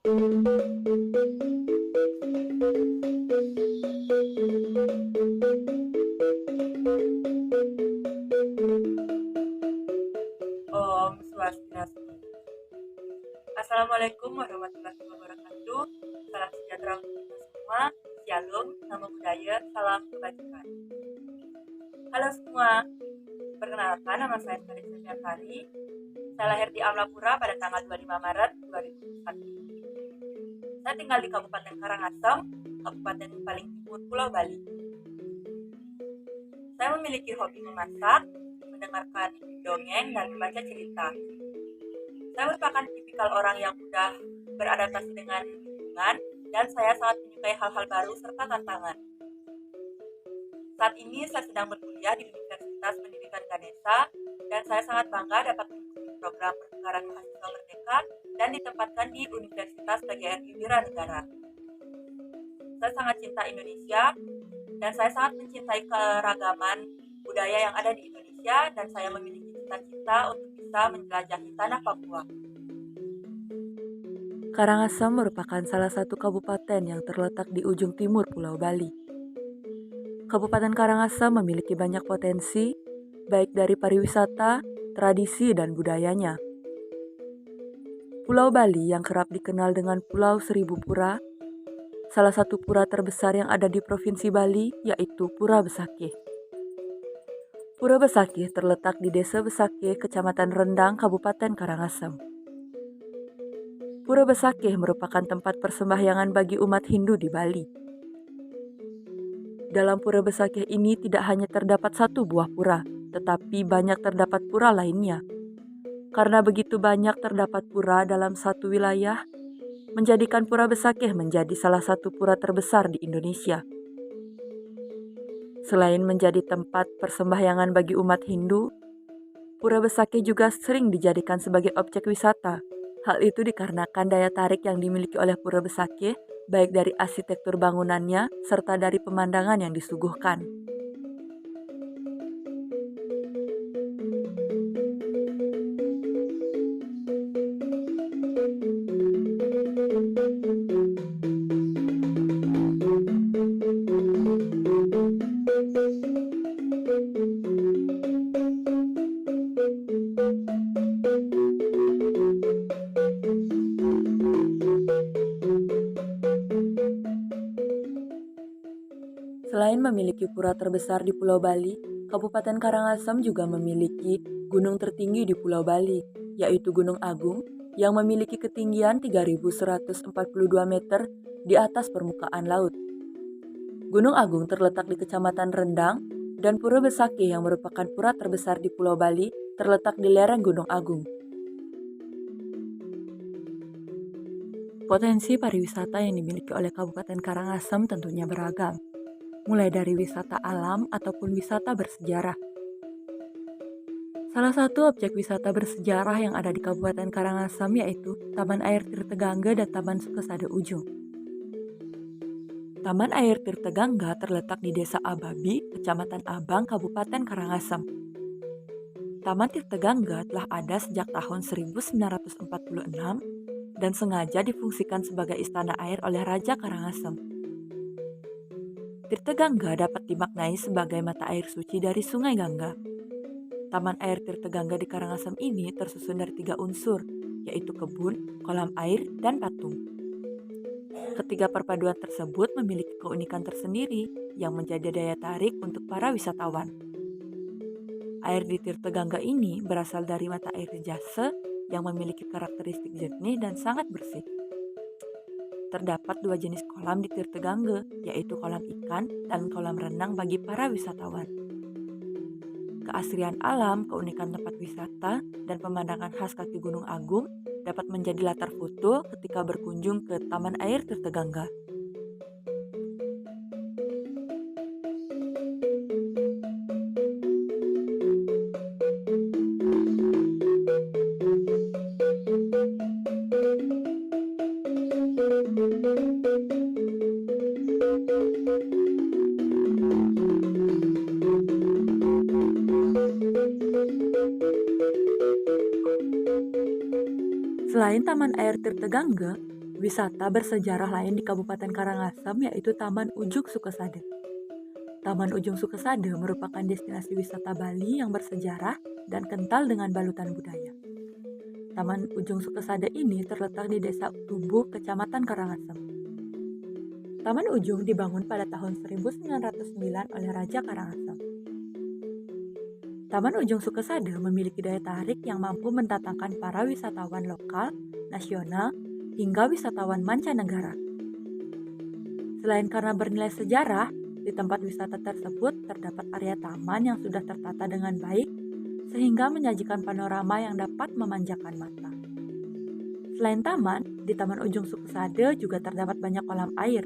Om Swastiastu. Assalamualaikum warahmatullahi wabarakatuh. Salam sejahtera untuk kita semua. Shalom, namo budaya, salam kebajikan. Halo semua, perkenalkan nama saya Karissa Syafari. Saya lahir di Amlapura pada tanggal 25 Maret 2001. Saya tinggal di Kabupaten Karangasem, Kabupaten paling timur Pulau Bali. Saya memiliki hobi memasak, mendengarkan dongeng, dan membaca cerita. Saya merupakan tipikal orang yang mudah beradaptasi dengan lingkungan, dan saya sangat menyukai hal-hal baru serta tantangan. Saat ini saya sedang berkuliah di Universitas Pendidikan Ganesha, dan saya sangat bangga dapat mengikuti program pertukaran mahasiswa merdeka dan ditempatkan di Universitas PGRI Wiranegara. Saya sangat cinta Indonesia, dan saya sangat mencintai keragaman budaya yang ada di Indonesia, dan saya memiliki cita-cita untuk bisa menjelajahi tanah Papua. Karangasem merupakan salah satu kabupaten yang terletak di ujung timur Pulau Bali. Kabupaten Karangasem memiliki banyak potensi, baik dari pariwisata, tradisi, dan budayanya. Pulau Bali yang kerap dikenal dengan Pulau Seribu Pura, salah satu pura terbesar yang ada di Provinsi Bali yaitu Pura Besakih. Pura Besakih terletak di Desa Besakih, Kecamatan Rendang, Kabupaten Karangasem. Pura Besakih merupakan tempat persembahyangan bagi umat Hindu di Bali. Dalam Pura Besakih ini tidak hanya terdapat satu buah pura, tetapi banyak terdapat pura lainnya. Karena begitu banyak terdapat pura dalam satu wilayah, menjadikan Pura Besakih menjadi salah satu pura terbesar di Indonesia. Selain menjadi tempat persembahyangan bagi umat Hindu, Pura Besakih juga sering dijadikan sebagai objek wisata. Hal itu dikarenakan daya tarik yang dimiliki oleh Pura Besakih, baik dari arsitektur bangunannya serta dari pemandangan yang disuguhkan. Selain memiliki pura terbesar di Pulau Bali, Kabupaten Karangasem juga memiliki gunung tertinggi di Pulau Bali, yaitu Gunung Agung, yang memiliki ketinggian 3.142 meter di atas permukaan laut. Gunung Agung terletak di Kecamatan Rendang, dan Pura Besakih yang merupakan pura terbesar di Pulau Bali terletak di lereng Gunung Agung. Potensi pariwisata yang dimiliki oleh Kabupaten Karangasem tentunya beragam, mulai dari wisata alam ataupun wisata bersejarah. Salah satu objek wisata bersejarah yang ada di Kabupaten Karangasem yaitu Taman Air Tirtegangga dan Taman Sukesada Ujung. Taman Air Tirtegangga terletak di Desa Ababi, Kecamatan Abang, Kabupaten Karangasem. Taman Tirtegangga telah ada sejak tahun 1946 dan sengaja difungsikan sebagai istana air oleh Raja Karangasem. Tirtegangga dapat dimaknai sebagai mata air suci dari Sungai Gangga. Taman Air Tirtegangga di Karangasem ini tersusun dari 3 unsur, yaitu kebun, kolam air, dan patung. Ketiga perpaduan tersebut memiliki keunikan tersendiri yang menjadi daya tarik untuk para wisatawan. Air di Tirtegangga ini berasal dari mata air Jase yang memiliki karakteristik jernih dan sangat bersih. Terdapat 2 jenis kolam di Tirtegangga, yaitu kolam ikan dan kolam renang bagi para wisatawan. Keasrian alam, keunikan tempat wisata, dan pemandangan khas kaki Gunung Agung dapat menjadi latar foto ketika berkunjung ke Taman Air Tirtegangga. Selain Taman Air Tirtegangga, wisata bersejarah lain di Kabupaten Karangasem yaitu Taman Ujung Sukesade. Taman Ujung Sukesade merupakan destinasi wisata Bali yang bersejarah dan kental dengan balutan budaya. Taman Ujung Sukesade ini terletak di Desa Tubuh, Kecamatan Karangasem. Taman Ujung dibangun pada tahun 1909 oleh Raja Karangasem. Taman Ujung Sukesade memiliki daya tarik yang mampu mendatangkan para wisatawan lokal, nasional, hingga wisatawan mancanegara. Selain karena bernilai sejarah, di tempat wisata tersebut terdapat area taman yang sudah tertata dengan baik, sehingga menyajikan panorama yang dapat memanjakan mata. Selain taman, di Taman Ujung Sukesade juga terdapat banyak kolam air.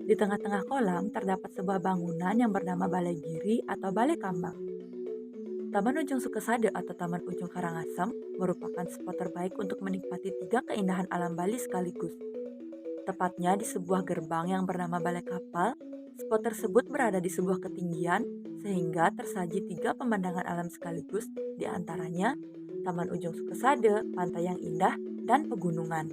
Di tengah-tengah kolam terdapat sebuah bangunan yang bernama Balai Giri atau Balai Kambang. Taman Ujung Sukesade atau Taman Ujung Karangasem merupakan spot terbaik untuk menikmati 3 keindahan alam Bali sekaligus. Tepatnya di sebuah gerbang yang bernama Balai Kapal, spot tersebut berada di sebuah ketinggian sehingga tersaji 3 pemandangan alam sekaligus, di antaranya Taman Ujung Sukesade, pantai yang indah, dan pegunungan.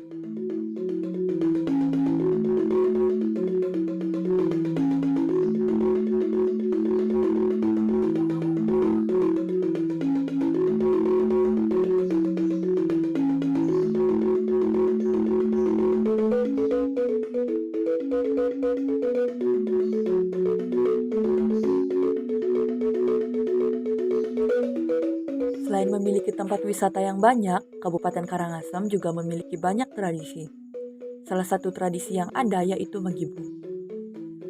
Selain memiliki tempat wisata yang banyak, Kabupaten Karangasem juga memiliki banyak tradisi. Salah satu tradisi yang ada yaitu Megibung.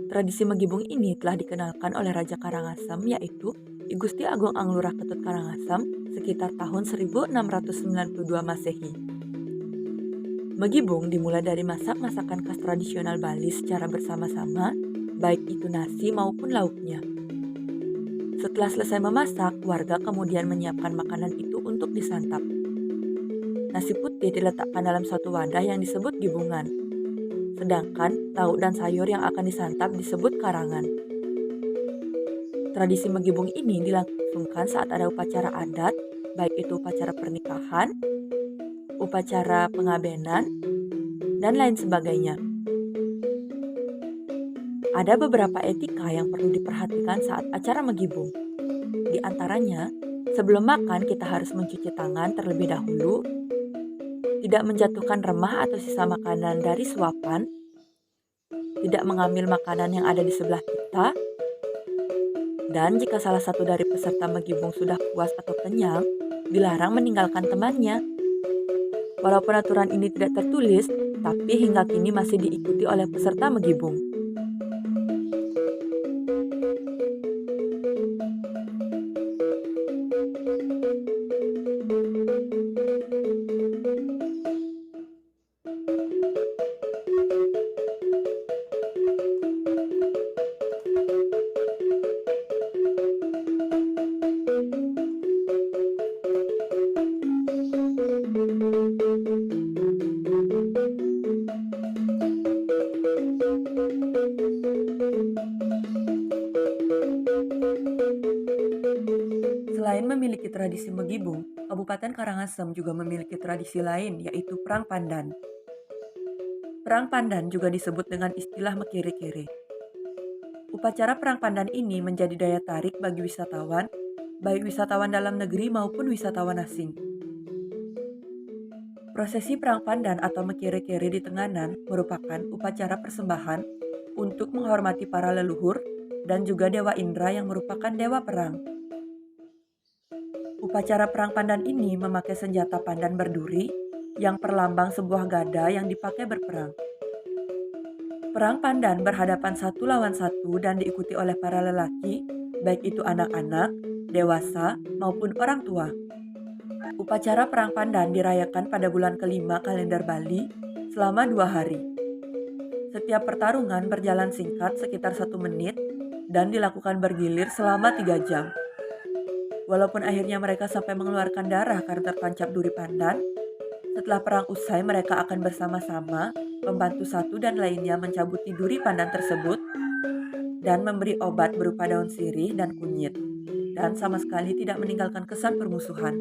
Tradisi Megibung ini telah dikenalkan oleh Raja Karangasem yaitu I Gusti Agung Anglurah Ketut Karangasem sekitar tahun 1692 Masehi. Megibung dimulai dari masak masakan khas tradisional Bali secara bersama-sama, baik itu nasi maupun lauknya. Setelah selesai memasak, warga kemudian menyiapkan makanan itu untuk disantap. Nasi putih diletakkan dalam suatu wadah yang disebut gibungan. Sedangkan lauk dan sayur yang akan disantap disebut karangan. Tradisi Megibung ini dilangsungkan saat ada upacara adat, baik itu upacara pernikahan, upacara pengabenan, dan lain sebagainya. Ada beberapa etika yang perlu diperhatikan saat acara Megibung. Di antaranya, sebelum makan kita harus mencuci tangan terlebih dahulu, tidak menjatuhkan remah atau sisa makanan dari suapan, tidak mengambil makanan yang ada di sebelah kita, dan jika salah satu dari peserta Megibung sudah puas atau kenyang, dilarang meninggalkan temannya. Walaupun aturan ini tidak tertulis, tapi hingga kini masih diikuti oleh peserta Megibung. Selain memiliki tradisi Megibung, Kabupaten Karangasem juga memiliki tradisi lain yaitu Perang Pandan. Perang Pandan juga disebut dengan istilah Mekere-kere. Upacara Perang Pandan ini menjadi daya tarik bagi wisatawan, baik wisatawan dalam negeri maupun wisatawan asing. Prosesi Perang Pandan atau Mekere-kere di Tenganan merupakan upacara persembahan untuk menghormati para leluhur dan juga Dewa Indra yang merupakan dewa perang. Upacara Perang Pandan ini memakai senjata pandan berduri yang perlambang sebuah gada yang dipakai berperang. Perang Pandan berhadapan satu lawan satu dan diikuti oleh para lelaki, baik itu anak-anak, dewasa, maupun orang tua. Upacara Perang Pandan dirayakan pada bulan kelima kalender Bali selama 2 hari. Setiap pertarungan berjalan singkat sekitar 1 menit dan dilakukan bergilir selama 3 jam. Walaupun akhirnya mereka sampai mengeluarkan darah karena tertancap duri pandan, setelah perang usai mereka akan bersama-sama membantu satu dan lainnya mencabuti duri pandan tersebut dan memberi obat berupa daun sirih dan kunyit, dan sama sekali tidak meninggalkan kesan permusuhan.